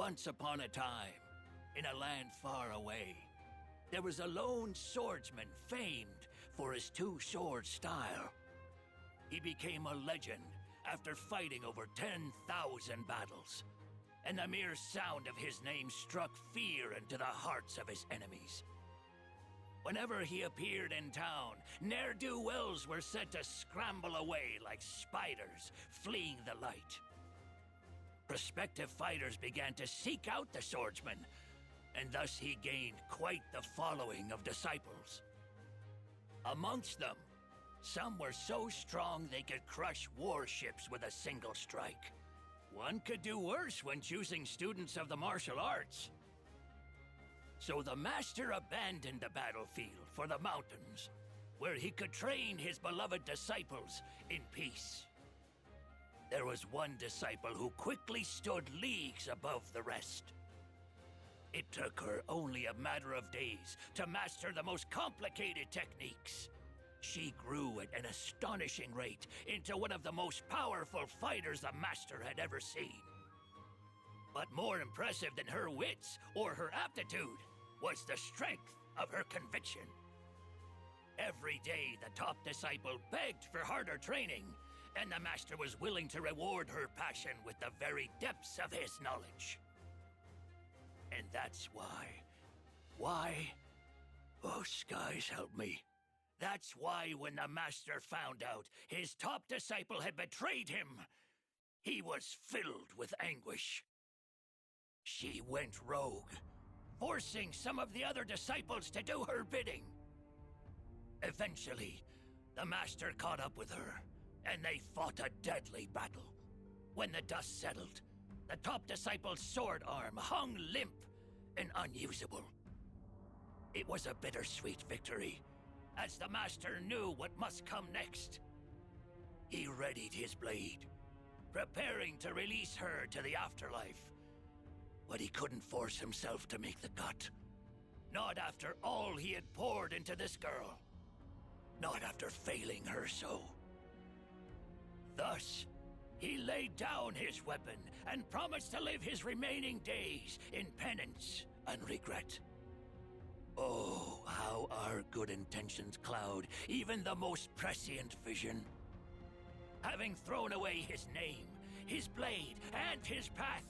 Once upon a time, in a land far away, there was a lone swordsman famed for his two-sword style. He became a legend after fighting over 10,000 battles, and the mere sound of his name struck fear into the hearts of his enemies. Whenever he appeared in town, ne'er-do-wells were said to scramble away like spiders fleeing the light. Prospective fighters began to seek out the swordsman, and thus he gained quite the following of disciples. Amongst them, some were so strong they could crush warships with a single strike. One could do worse when choosing students of the martial arts. So the master abandoned the battlefield for the mountains, where he could train his beloved disciples in peace. There was one disciple who quickly stood leagues above the rest. It took her only a matter of days to master the most complicated techniques. She grew at an astonishing rate into one of the most powerful fighters the master had ever seen. But more impressive than her wits or her aptitude was the strength of her conviction. Every day the top disciple begged for harder training, and the master was willing to reward her passion with the very depths of his knowledge. And that's why? Oh, skies help me. That's why when the master found out his top disciple had betrayed him, he was filled with anguish. She went rogue, forcing some of the other disciples to do her bidding. Eventually, the master caught up with her, and they fought a deadly battle. When the dust settled, the top disciple's sword arm hung limp and unusable. It was a bittersweet victory, as the master knew what must come next. He readied his blade, preparing to release her to the afterlife. But he couldn't force himself to make the cut. Not after all he had poured into this girl. Not after failing her so. Thus, he laid down his weapon and promised to live his remaining days in penance and regret. Oh, how our good intentions cloud even the most prescient vision. Having thrown away his name, his blade, and his path,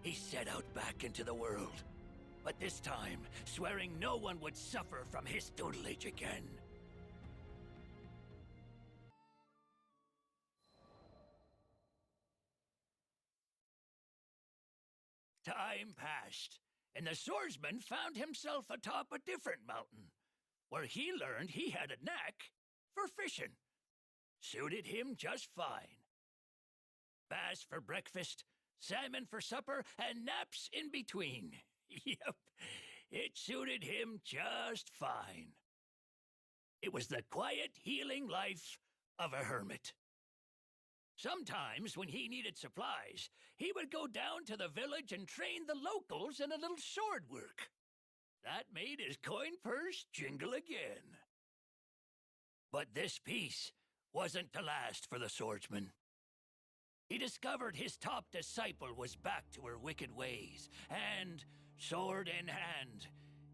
he set out back into the world, but this time swearing no one would suffer from his tutelage again. Time passed, and the swordsman found himself atop a different mountain, where he learned he had a knack for fishing. Suited him just fine. Bass for breakfast, salmon for supper, and naps in between. Yep, it suited him just fine. It was the quiet, healing life of a hermit. Sometimes, when he needed supplies, he would go down to the village and train the locals in a little sword work. That made his coin purse jingle again. But this peace wasn't to last for the swordsman. He discovered his top disciple was back to her wicked ways, and, sword in hand,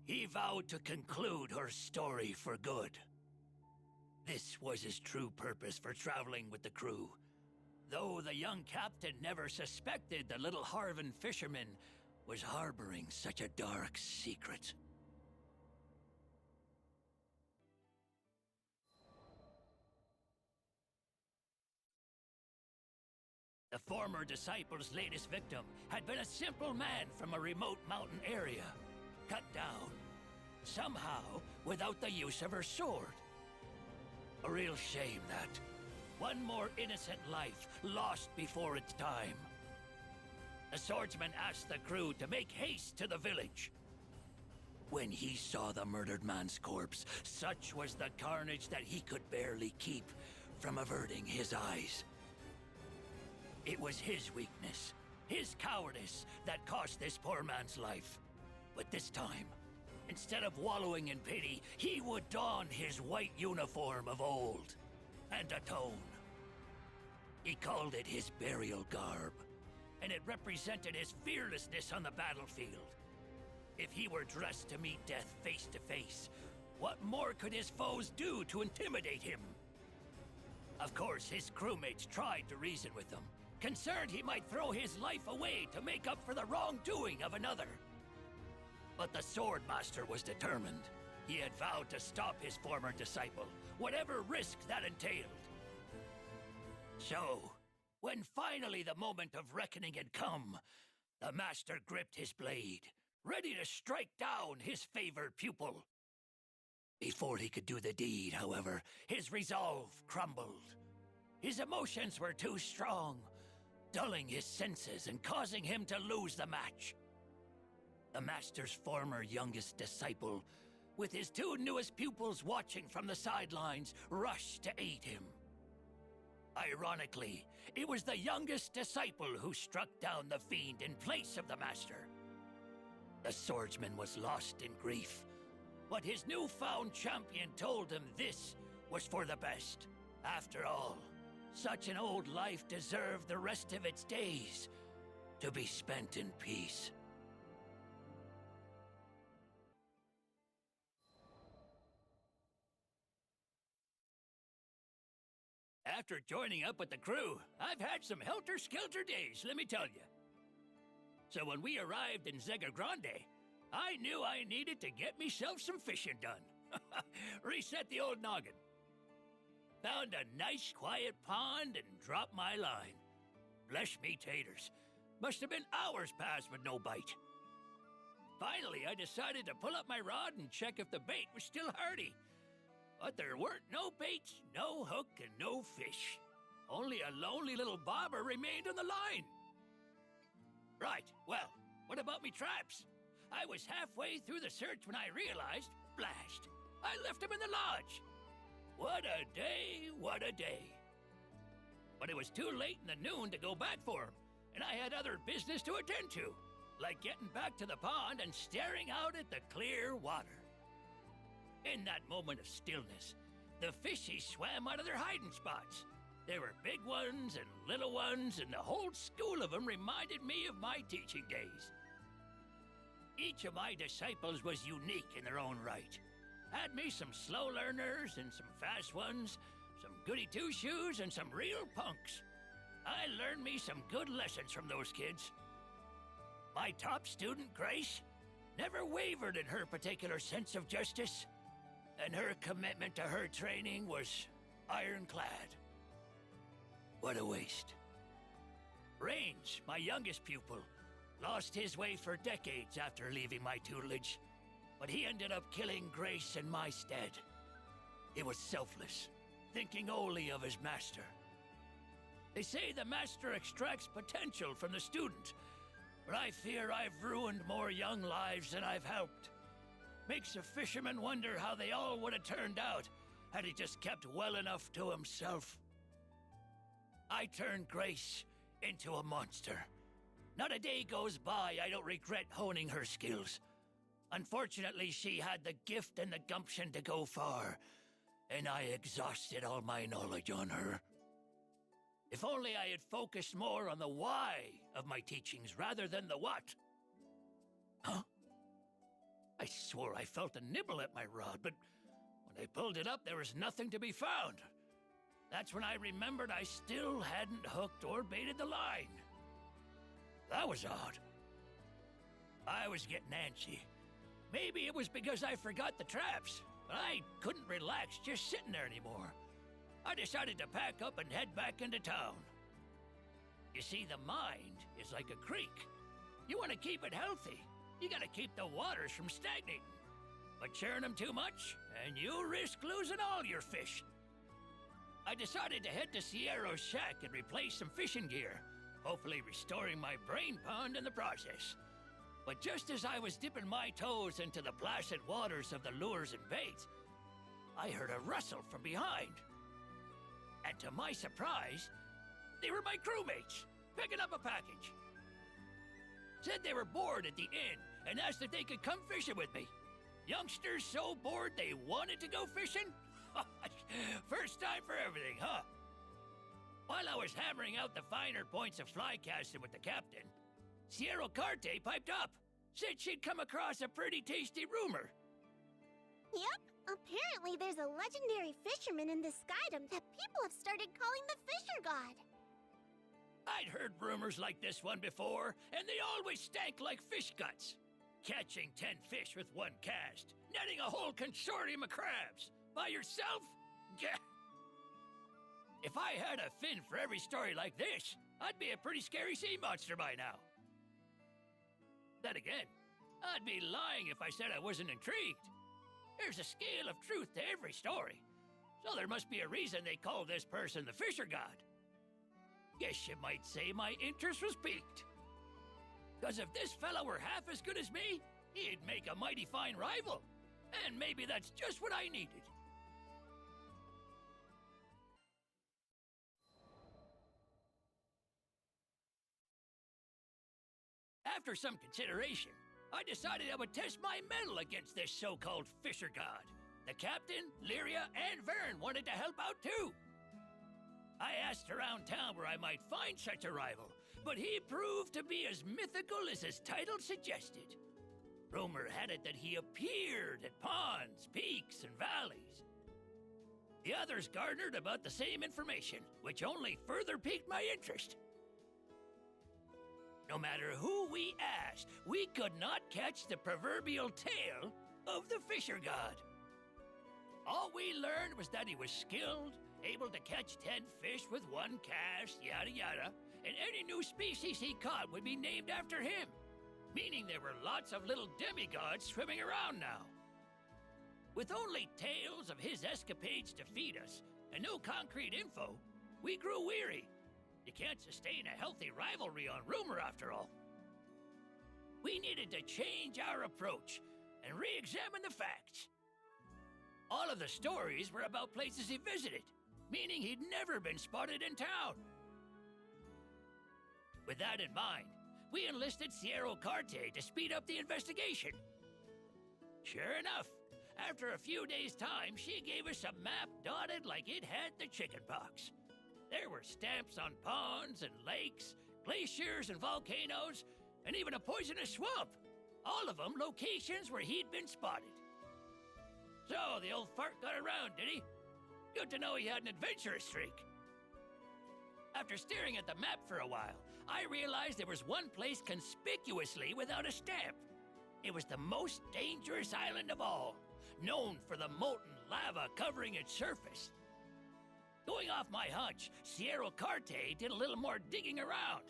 he vowed to conclude her story for good. This was his true purpose for traveling with the crew, though the young captain never suspected the little Harvan fisherman was harboring such a dark secret. The former disciple's latest victim had been a simple man from a remote mountain area, cut down, somehow without the use of her sword. A real shame that one more innocent life lost before its time. The swordsman asked the crew to make haste to the village. When he saw the murdered man's corpse, such was the carnage that he could barely keep from averting his eyes. It was his weakness, his cowardice, that cost this poor man's life. But this time, instead of wallowing in pity, he would don his white uniform of old and atone. He called it his burial garb, and it represented his fearlessness on the battlefield. If he were dressed to meet death face to face, what more could his foes do to intimidate him? Of course, his crewmates tried to reason with him, concerned he might throw his life away to make up for the wrongdoing of another. But the Swordmaster was determined. He had vowed to stop his former disciple, whatever risk that entailed. So, when finally the moment of reckoning had come, the Master gripped his blade, ready to strike down his favored pupil. Before he could do the deed, however, his resolve crumbled. His emotions were too strong, dulling his senses and causing him to lose the match. The Master's former youngest disciple, with his two newest pupils watching from the sidelines, rushed to aid him. Ironically, it was the youngest disciple who struck down the fiend in place of the Master. The swordsman was lost in grief, but his newfound champion told him this was for the best. After all, such an old life deserved the rest of its days to be spent in peace. After joining up with the crew, I've had some helter-skelter days, let me tell you. So when we arrived in Zega Grande, I knew I needed to get myself some fishing done. Reset the old noggin. Found a nice quiet pond and dropped my line. Bless me taters. Must have been hours passed with no bite. Finally, I decided to pull up my rod and check if the bait was still hardy. But there weren't no baits, no hook, and no fish. Only a lonely little bobber remained on the line. Right, well, what about me traps? I was halfway through the search when I realized, blast, I left them in the lodge. What a day, what a day. But it was too late in the noon to go back for them, and I had other business to attend to, like getting back to the pond and staring out at the clear water. In that moment of stillness, the fishies swam out of their hiding spots. There were big ones and little ones, and the whole school of them reminded me of my teaching days. Each of my disciples was unique in their own right. Had me some slow learners and some fast ones, some goody two-shoes and some real punks. I learned me some good lessons from those kids. My top student, Grace, never wavered in her particular sense of justice, and her commitment to her training was ironclad. What a waste. Rains, my youngest pupil, lost his way for decades after leaving my tutelage, but he ended up killing Grace in my stead. He was selfless, thinking only of his master. They say the master extracts potential from the student, but I fear I've ruined more young lives than I've helped. Makes a fisherman wonder how they all would have turned out had he just kept well enough to himself. I turned Grace into a monster. Not a day goes by I don't regret honing her skills. Unfortunately, she had the gift and the gumption to go far, and I exhausted all my knowledge on her. If only I had focused more on the why of my teachings rather than the what. Huh? I swore I felt a nibble at my rod, but when I pulled it up, there was nothing to be found. That's when I remembered I still hadn't hooked or baited the line. That was odd. I was getting antsy. Maybe it was because I forgot the traps, but I couldn't relax just sitting there anymore. I decided to pack up and head back into town. You see, the mind is like a creek. You want to keep it healthy. You gotta keep the waters from stagnating. But churn them too much, and you risk losing all your fish. I decided to head to Sierra's shack and replace some fishing gear, hopefully restoring my brain pond in the process. But just as I was dipping my toes into the placid waters of the lures and baits, I heard a rustle from behind. And to my surprise, they were my crewmates, picking up a package. Said they were bored at the inn and asked if they could come fishing with me. Youngsters so bored they wanted to go fishing? First time for everything, huh? While I was hammering out the finer points of fly casting with the captain, Sierra Carte piped up, said she'd come across a pretty tasty rumor. Yep, apparently there's a legendary fisherman in this skydom that people have started calling the Fisher God. I'd heard rumors like this one before, and they always stank like fish guts. Catching 10 fish with one cast, netting a whole consortium of crabs. By yourself? Gah! If I had a fin for every story like this, I'd be a pretty scary sea monster by now. Then again, I'd be lying if I said I wasn't intrigued. There's a scale of truth to every story, so there must be a reason they call this person the Fisher God. Guess you might say my interest was piqued. Because if this fella were half as good as me, he'd make a mighty fine rival. And maybe that's just what I needed. After some consideration, I decided I would test my mettle against this so-called Fisher God. The captain, Lyria, and Vern wanted to help out too. I asked around town where I might find such a rival, but he proved to be as mythical as his title suggested. Rumor had it that he appeared at ponds, peaks, and valleys. The others garnered about the same information, which only further piqued my interest. No matter who we asked, we could not catch the proverbial tail of the Fisher God. All we learned was that he was skilled, able to catch 10 fish with one cast, yada yada, and any new species he caught would be named after him, meaning there were lots of little demigods swimming around now. With only tales of his escapades to feed us, and no concrete info, we grew weary. You can't sustain a healthy rivalry on rumor, after all. We needed to change our approach and re-examine the facts. All of the stories were about places he visited, meaning he'd never been spotted in town. With that in mind, we enlisted Sierra Carte to speed up the investigation. Sure enough, after a few days' time, she gave us a map dotted like it had the chickenpox. There were stamps on ponds and lakes, glaciers and volcanoes, and even a poisonous swamp. All of them locations where he'd been spotted. So the old fart got around, did he? Good to know he had an adventurous streak. After staring at the map for a while, I realized there was one place conspicuously without a stamp. It was the most dangerous island of all, known for the molten lava covering its surface. Going off my hunch, Sierra Carte did a little more digging around,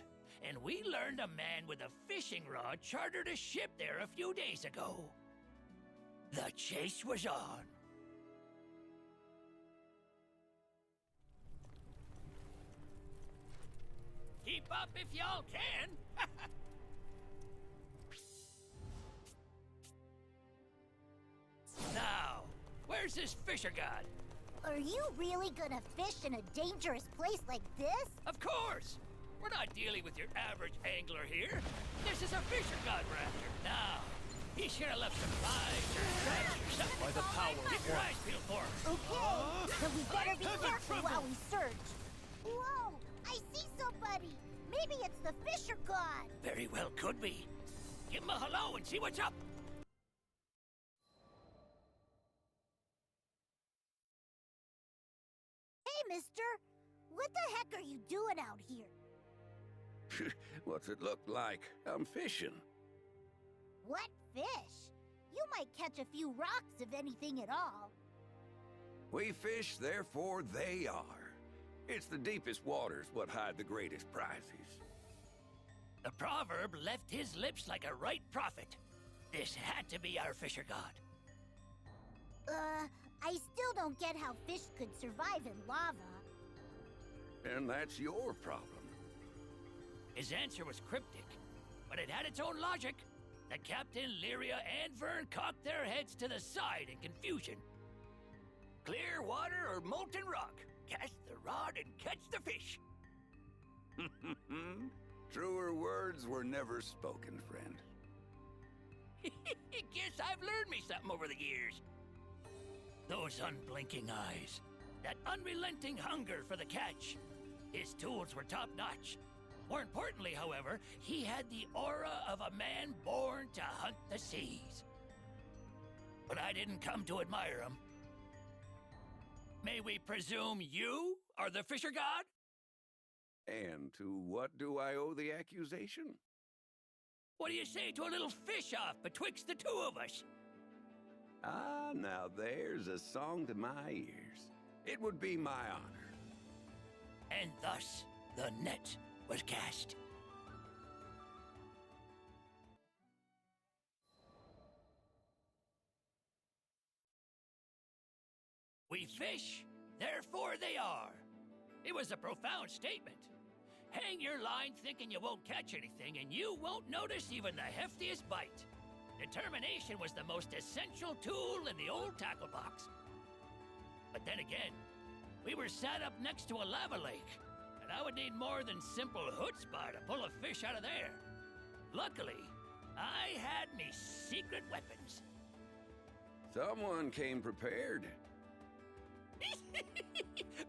and we learned a man with a fishing rod chartered a ship there a few days ago. The chase was on. Keep up if y'all can. Now, where's this Fisher God? Are you really gonna fish in a dangerous place like this? Of course! We're not dealing with your average angler here. This is a Fisher God we're after. Now, he should have left some flies or tracks or something. By the power Keep your eyes peeled for him. Okay, so we better be I'm having careful trouble. while we search. Whoa, I see somebody. Maybe it's the Fisher God. Very well could be. Give him a hello and see what's up. Hey, mister. What the heck are you doing out here? What's it look like? I'm fishing. What fish? You might catch a few rocks if anything at all. We fish, therefore they are. It's the deepest waters what hide the greatest prizes. The proverb left his lips like a right prophet. This had to be our Fisher God. I still don't get how fish could survive in lava. And that's your problem. His answer was cryptic, but it had its own logic. The captain, Lyria, and Vern cocked their heads to the side in confusion. Clear water or molten rock? Cast the rod and catch the fish. Truer words were never spoken, friend. Guess I've learned me something over the years. Those unblinking eyes, that unrelenting hunger for the catch. His tools were top-notch. More importantly, however, he had the aura of a man born to hunt the seas. But I didn't come to admire him. May we presume you are the fisher god? And to what do I owe the accusation? What do you say to a little fish-off betwixt the two of us? Ah, now there's a song to my ears. It would be my honor. And thus, the net was cast. We fish, therefore they are. It was a profound statement. Hang your line thinking you won't catch anything, and you won't notice even the heftiest bite. Determination was the most essential tool in the old tackle box. But then again, we were sat up next to a lava lake, and I would need more than simple chutzpah to pull a fish out of there. Luckily, I had me secret weapons. Someone came prepared.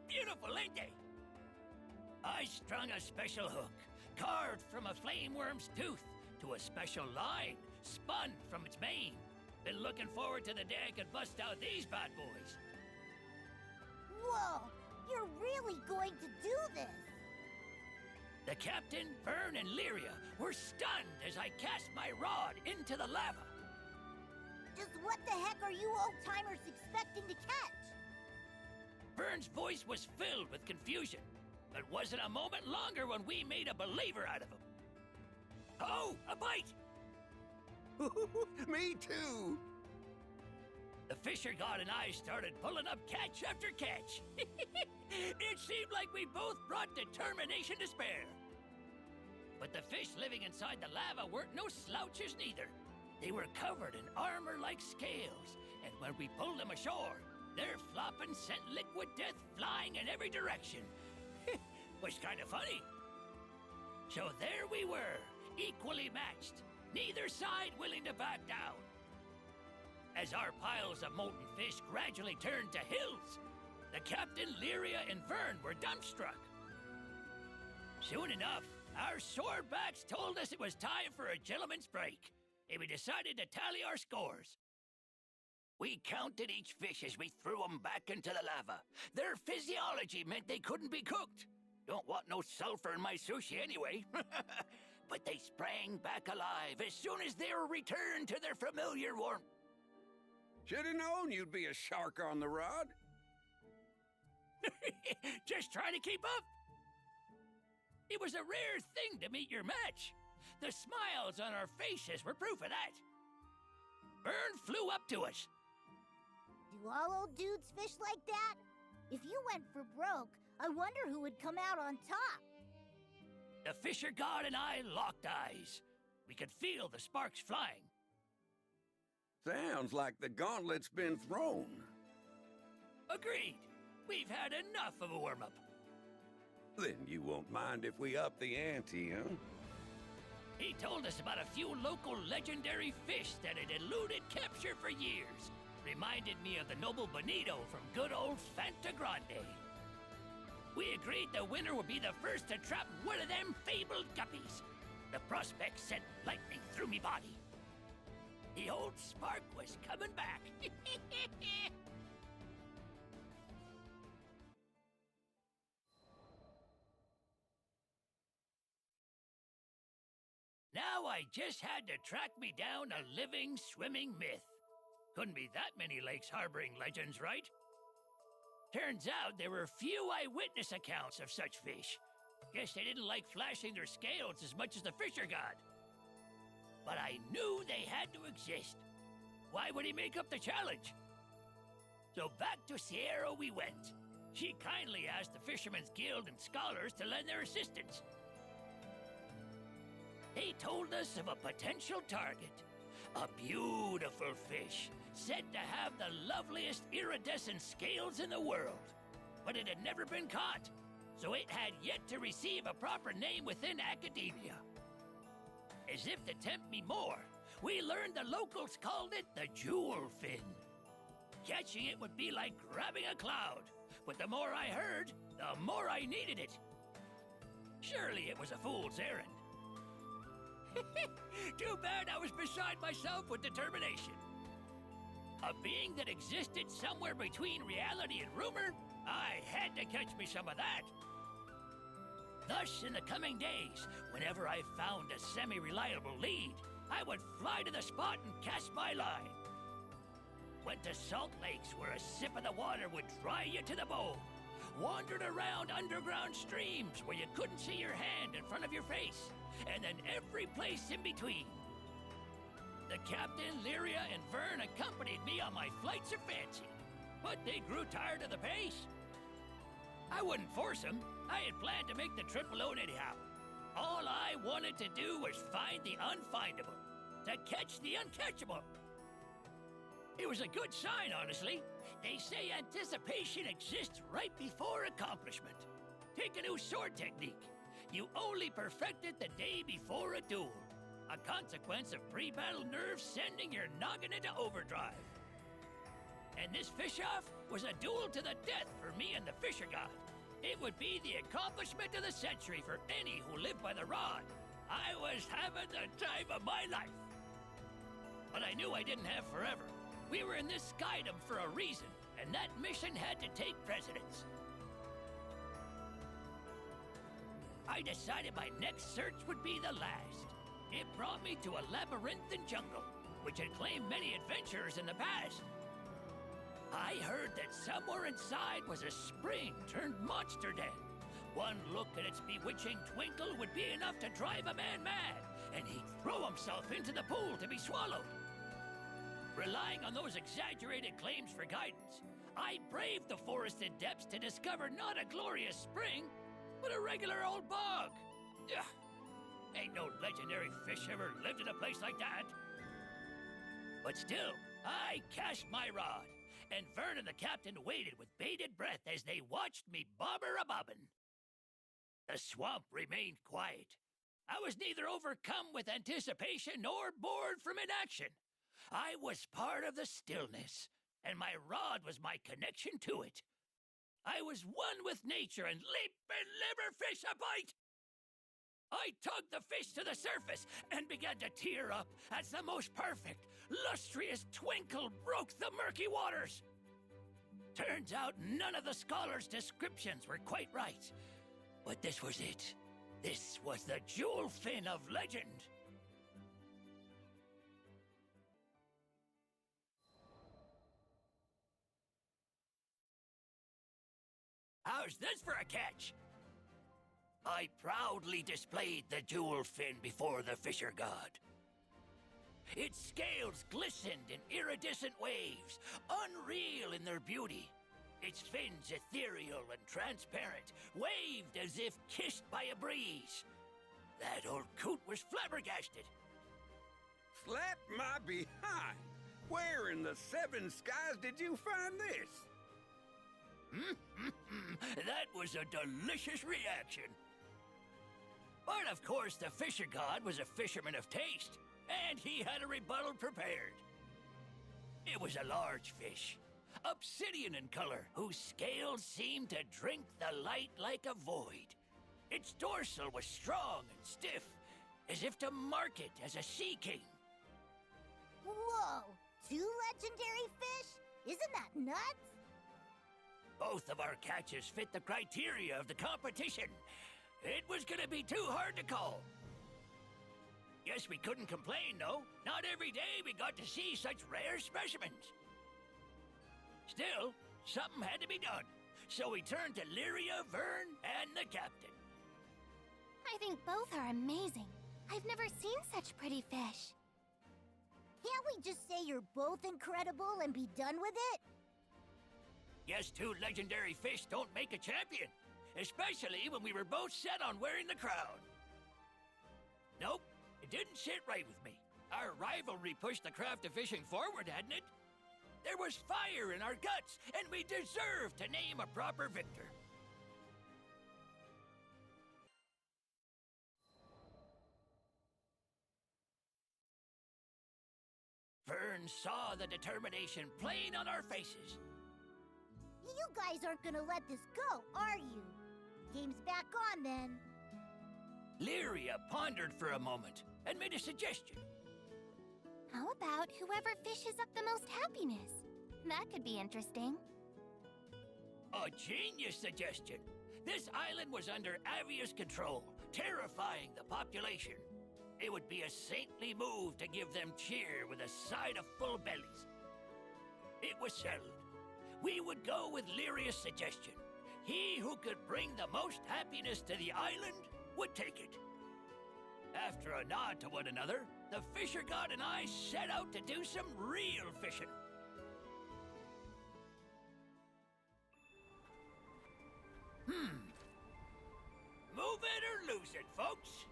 Beautiful, ain't they? I strung a special hook, carved from a flame worm's tooth, to a special line, spun from its mane. Been looking forward to the day I could bust out these bad boys. Whoa! You're really going to do this? The captain, Vern, and Lyria were stunned as I cast my rod into the lava. Just what the heck are you old-timers expecting to catch? Vern's voice was filled with confusion, but wasn't a moment longer when we made a believer out of him. Oh, a bite! Me too! The fisher god and I started pulling up catch after catch. It seemed like we both brought determination to spare. But the fish living inside the lava weren't no slouches neither. They were covered in armor-like scales, and when we pulled them ashore, their flopping sent liquid death flying in every direction. Was kind of funny. So there we were, equally matched, neither side willing to back down. As our piles of molten fish gradually turned to hills, the captain, Lyria, and Vern were dumbstruck. Soon enough, our swordbacks told us it was time for a gentleman's break, and we decided to tally our scores. We counted each fish as we threw them back into the lava. Their physiology meant they couldn't be cooked. Don't want no sulfur in my sushi anyway. But they sprang back alive as soon as they were returned to their familiar warmth. Should've known you'd be a shark on the rod. Just trying to keep up. It was a rare thing to meet your match. The smiles on our faces were proof of that. Vern flew up to us. Do all old dudes fish like that? If you went for broke, I wonder who would come out on top. The fisher god and I locked eyes. We could feel the sparks flying. Sounds like the gauntlet's been thrown. Agreed. We've had enough of a warm-up. Then you won't mind if we up the ante, huh? He told us about a few local legendary fish that had eluded capture for years. Reminded me of the noble bonito from good old Fanta Grande. We agreed the winner would be the first to trap one of them fabled guppies. The prospect sent lightning through me body. The old spark was coming back. Now I just had to track me down a living, swimming myth. Couldn't be that many lakes harboring legends, right? Turns out there were few eyewitness accounts of such fish. Guess they didn't like flashing their scales as much as the fisher god. But I knew they had to exist. Why would he make up the challenge? So back to Sierra we went. She kindly asked the Fishermen's Guild and scholars to lend their assistance. They told us of a potential target. A beautiful fish, said to have the loveliest iridescent scales in the world. But it had never been caught, so it had yet to receive a proper name within academia. As if to tempt me more, we learned the locals called it the jewel fin. Catching it would be like grabbing a cloud, but the more I heard, the more I needed it. Surely it was a fool's errand. Too bad I was beside myself with determination. A being that existed somewhere between reality and rumor? I had to catch me some of that. Thus, in the coming days, whenever I found a semi-reliable lead, I would fly to the spot and cast my line. Went to salt lakes where a sip of the water would dry you to the bone. Wandered around underground streams where you couldn't see your hand in front of your face. And then every place in between. The captain, Lyria, and Vern accompanied me on my flights of fancy. But they grew tired of the pace. I wouldn't force them. I had planned to make the trip alone anyhow. All I wanted to do was find the unfindable. To catch the uncatchable. It was a good sign, honestly. They say anticipation exists right before accomplishment. Take a new sword technique. You only perfect it the day before a duel. A consequence of pre-battle nerves sending your noggin into overdrive. And this fish-off was a duel to the death for me and the Fisher God. It would be the accomplishment of the century for any who lived by the rod. I was having the time of my life. But I knew I didn't have forever. We were in this skydom for a reason, and that mission had to take precedence. I decided my next search would be the last. It brought me to a labyrinthine jungle, which had claimed many adventurers in the past. I heard that somewhere inside was a spring turned monster den. One look at its bewitching twinkle would be enough to drive a man mad, and he'd throw himself into the pool to be swallowed. Relying on those exaggerated claims for guidance, I braved the forested depths to discover not a glorious spring, but a regular old bog. Ugh. Ain't no legendary fish ever lived in a place like that. But still, I cast my rod, and Vern and the captain waited with bated breath as they watched me bobber-a-bobbin. The swamp remained quiet. I was neither overcome with anticipation nor bored from inaction. I was part of the stillness, and my rod was my connection to it. I was one with nature and leap and liver fish a bite. I tugged the fish to the surface and began to tear up as the most perfect, lustrous twinkle broke the murky waters. Turns out none of the scholars' descriptions were quite right. But this was it. This was the jewel fin of legend. How's this for a catch? I proudly displayed the jewel fin before the Fisher God. Its scales glistened in iridescent waves, unreal in their beauty. Its fins ethereal and transparent, waved as if kissed by a breeze. That old coot was flabbergasted. Slap my behind! Where in the seven skies did you find this? That was a delicious reaction. But of course, the Fisher God was a fisherman of taste, and he had a rebuttal prepared. It was a large fish, obsidian in color, whose scales seemed to drink the light like a void. Its dorsal was strong and stiff, as if to mark it as a sea king. Whoa! 2 legendary fish? Isn't that nuts? Both of our catches fit the criteria of the competition. It was gonna be too hard to call. Guess we couldn't complain, though. Not every day we got to see such rare specimens. Still, something had to be done. So we turned to Lyria, Vern, and the captain. I think both are amazing. I've never seen such pretty fish. Can't we just say you're both incredible and be done with it? Guess 2 legendary fish don't make a champion. Especially when we were both set on wearing the crown. Nope, it didn't sit right with me. Our rivalry pushed the craft of fishing forward, hadn't it? There was fire in our guts, and we deserved to name a proper victor. Vern saw the determination plain on our faces. You guys aren't gonna let this go, are you? Game's back on, then. Lyria pondered for a moment and made a suggestion. How about whoever fishes up the most happiness? That could be interesting. A genius suggestion. This island was under Avia's control, terrifying the population. It would be a saintly move to give them cheer with a side of full bellies. It was settled. We would go with Lyria's suggestion. He who could bring the most happiness to the island would take it. After a nod to one another, the fisher god and I set out to do some real fishing. Move it or lose it, folks.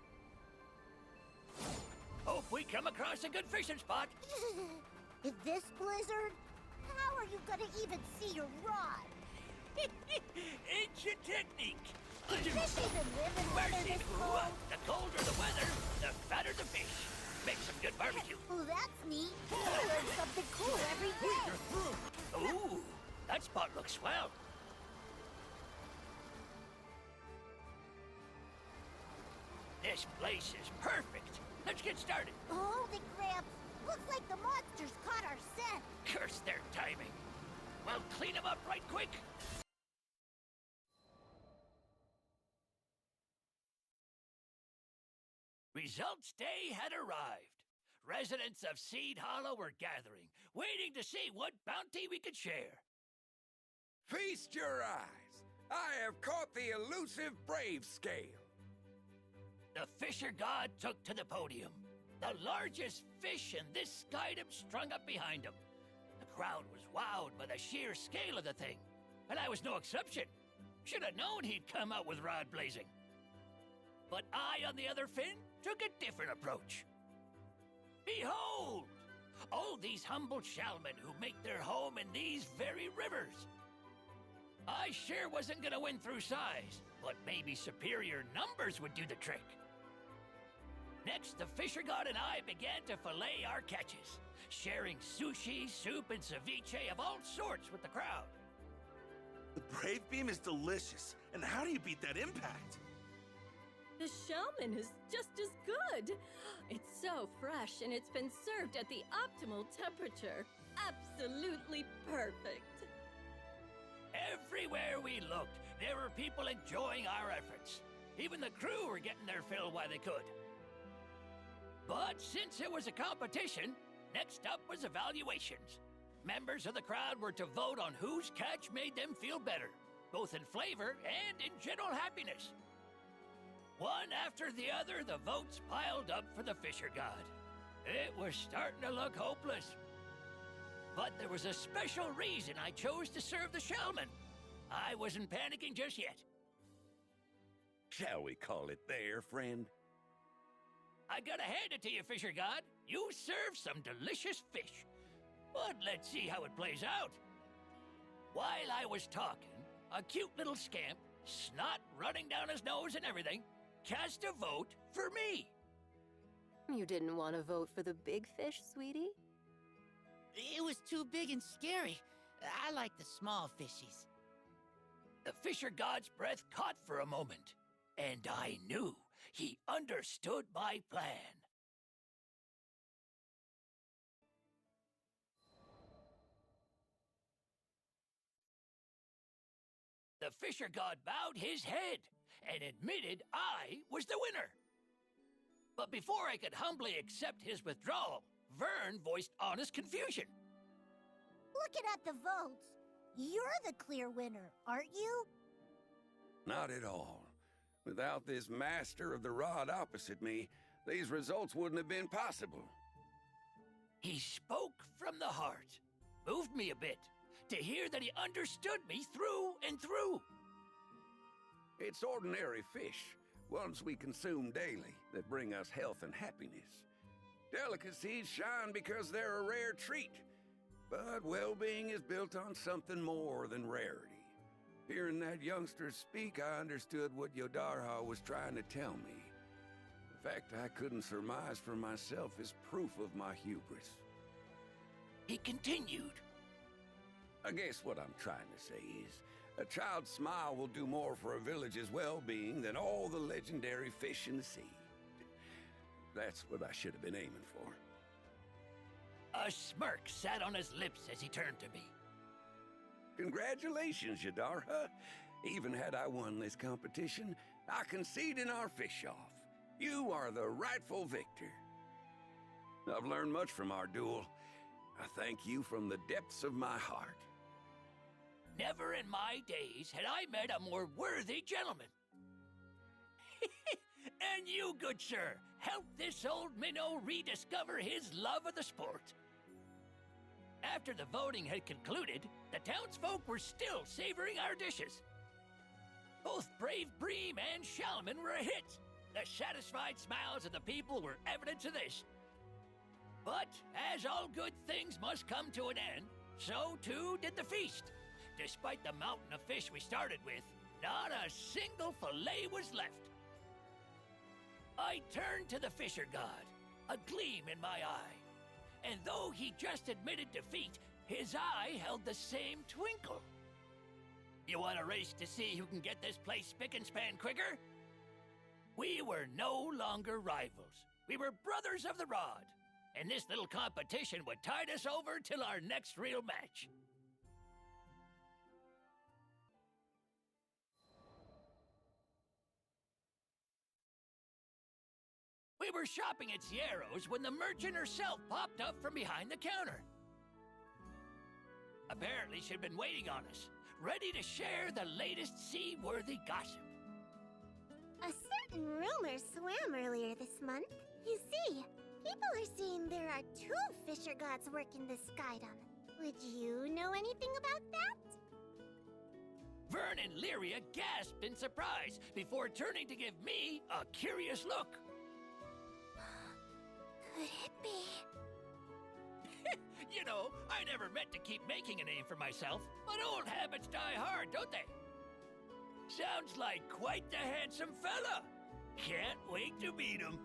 Hope we come across a good fishing spot. In this blizzard, how are you gonna even see your rod? Ancient technique. Does fish even live in weather this cold? The colder the weather, the fatter the fish. Make some good barbecue. Oh, that's neat. I learn something cool every day. Ooh, that spot looks swell. This place is perfect. Let's get started. Holy crap! Looks like the monsters caught our scent. Curse their timing. Well, clean them up right quick. Results day had arrived. Residents of Seed Hollow were gathering, waiting to see what bounty we could share. Feast your eyes. I have caught the elusive brave scale. The fisher god took to the podium. The largest fish in this skydom strung up behind him. The crowd was wowed by the sheer scale of the thing, and I was no exception. Should have known he'd come out with rod blazing. But I, on the other fin, took a different approach. Behold! All these humble shellmen who make their home in these very rivers. I sure wasn't gonna win through size, but maybe superior numbers would do the trick. Next, the fisher god and I began to fillet our catches, sharing sushi, soup, and ceviche of all sorts with the crowd. The Brave Beam is delicious. And how do you beat that impact? The shellman is just as good. It's so fresh and it's been served at the optimal temperature. Absolutely perfect. Everywhere we looked, there were people enjoying our efforts. Even the crew were getting their fill while they could. But since it was a competition, next up was evaluations. Members of the crowd were to vote on whose catch made them feel better, both in flavor and in general happiness. One after the other, the votes piled up for the fisher god. It was starting to look hopeless. But there was a special reason I chose to serve the shellman. I wasn't panicking just yet. Shall we call it there, friend? I gotta hand it to you, fisher god. You serve some delicious fish. But let's see how it plays out. While I was talking, a cute little scamp, snot running down his nose and everything, cast a vote for me. You didn't want to vote for the big fish, sweetie? It was too big and scary. I like the small fishies. The fisher god's breath caught for a moment, and I knew he understood my plan. The fisher god bowed his head and admitted I was the winner. But before I could humbly accept his withdrawal, Vern voiced honest confusion. Looking at the votes, you're the clear winner, aren't you? Not at all. Without this master of the rod opposite me, these results wouldn't have been possible. He spoke from the heart, moved me a bit, to hear that he understood me through and through. It's ordinary fish, ones we consume daily, that bring us health and happiness. Delicacies shine because they're a rare treat, but well-being is built on something more than rarity. Hearing that youngster speak, I understood what Yodarha was trying to tell me. The fact I couldn't surmise for myself is proof of my hubris. He continued. I guess what I'm trying to say is, A child's smile will do more for a village's well-being than all the legendary fish in the sea. That's what I should have been aiming for. A smirk sat on his lips as he turned to me. Congratulations, Yodarha. Even had I won this competition, I concede in our fish-off. You are the rightful victor. I've learned much from our duel. I thank you from the depths of my heart. Never in my days had I met a more worthy gentleman. And you, good sir, helped this old minnow rediscover his love of the sport. After the voting had concluded, the townsfolk were still savoring our dishes. Both Brave Bream and Shalman were a hit. The satisfied smiles of the people were evidence of this. But as all good things must come to an end, so too did the feast. Despite the mountain of fish we started with, not a single fillet was left. I turned to the fisher god, a gleam in my eye. And though he just admitted defeat, his eye held the same twinkle. You want a race to see who can get this place spick and span quicker? We were no longer rivals. We were brothers of the rod. And this little competition would tide us over till our next real match. We were shopping at Sierro's when the merchant herself popped up from behind the counter. Apparently, she'd been waiting on us, ready to share the latest seaworthy gossip. A certain rumor swam earlier this month. You see, people are saying there are 2 fisher gods working the skydom. Would you know anything about that? Vern and Lyria gasped in surprise before turning to give me a curious look. Could it be? You know, I never meant to keep making a name for myself, but old habits die hard, don't they? Sounds like quite the handsome fella. Can't wait to meet him.